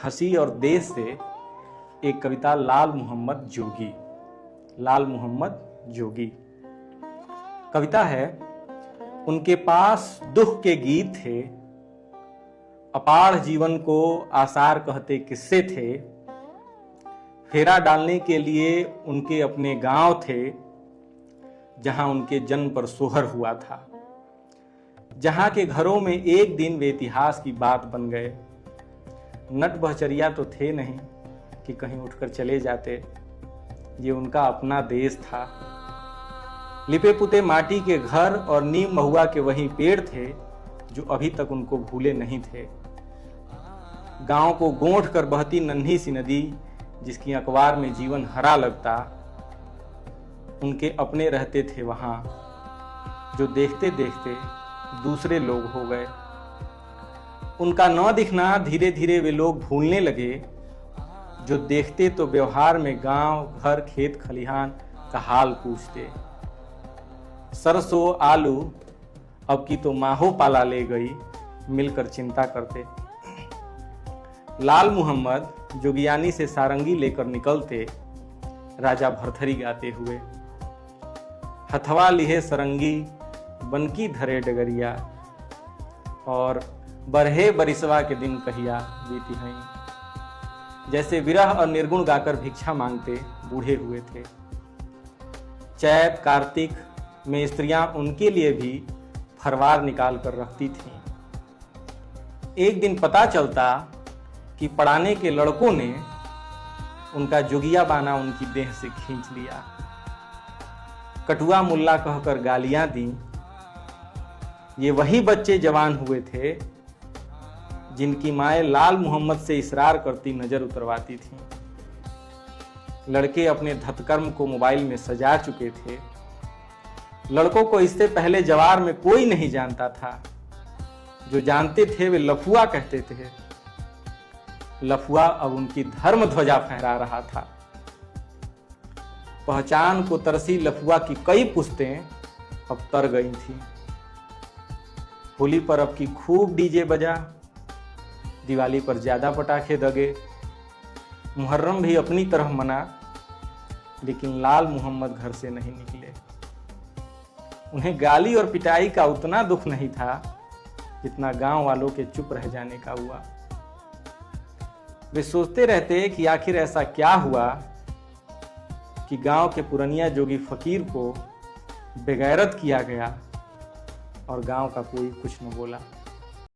हंसी और देश से एक कविता लाल मोहम्मद जोगी। लाल मोहम्मद जोगी कविता है। उनके पास दुख के गीत थे, अपार जीवन को आसार कहते किस्से थे। फेरा डालने के लिए उनके अपने गांव थे, जहां उनके जन्म पर सोहर हुआ था। जहां के घरों में एक दिन वे इतिहास की बात बन गए। नट बहचरिया तो थे नहीं कि कहीं उठकर चले जाते, ये उनका अपना देश था। लिपे पुते माटी के घर और नीम महुआ के वही पेड़ थे, जो अभी तक उनको भूले नहीं थे। गांव को गोंठ कर बहती नन्ही सी नदी, जिसकी अखबार में जीवन हरा लगता, उनके अपने रहते थे वहां, जो देखते देखते दूसरे लोग हो गए। उनका न दिखना धीरे धीरे वे लोग भूलने लगे, जो देखते तो व्यवहार में गांव, घर, खेत, खलिहान का हाल पूछते। सरसों आलू अब की तो माहो पाला ले गई, मिलकर चिंता करते। लाल मोहम्मद जोगियानी से सारंगी लेकर निकलते, राजा भरथरी गाते हुए। हथवा लिहे सरंगी बनकी धरे डगरिया, और बरहे बरिसवा के दिन कहिया बीती हैं। जैसे विरह और निर्गुण गाकर भिक्षा मांगते बूढ़े हुए थे। चैत कार्तिक में स्त्रियां उनके लिए भी फरवार निकाल कर रखती थीं। एक दिन पता चलता कि पढ़ाने के लड़कों ने उनका जोगिया बाना उनकी देह से खींच लिया। कटुआ मुल्ला कहकर गालियां दी। ये वही बच्चे जवान हुए थे जिनकी माएँ लाल मोहम्मद से इसरार करती नजर उतरवाती थीं। लड़के अपने धतकर्म को मोबाइल में सजा चुके थे। लड़कों को इससे पहले जवार में कोई नहीं जानता था। जो जानते थे वे लफुआ कहते थे। लफुआ अब उनकी धर्म ध्वजा फहरा रहा था। पहचान को तरसी लफुआ की कई पुश्तें अब तर गई थी। होली पर अब की खूब डीजे बजा, दिवाली पर ज्यादा पटाखे दगे। मुहर्रम भी अपनी तरह मना, लेकिन लाल मोहम्मद घर से नहीं निकले। उन्हें गाली और पिटाई का उतना दुख नहीं था जितना गांव वालों के चुप रह जाने का हुआ। वे सोचते रहते कि आखिर ऐसा क्या हुआ कि गांव के पुरनिया जोगी फकीर को बेगैरत किया गया और गांव का कोई कुछ न बोला।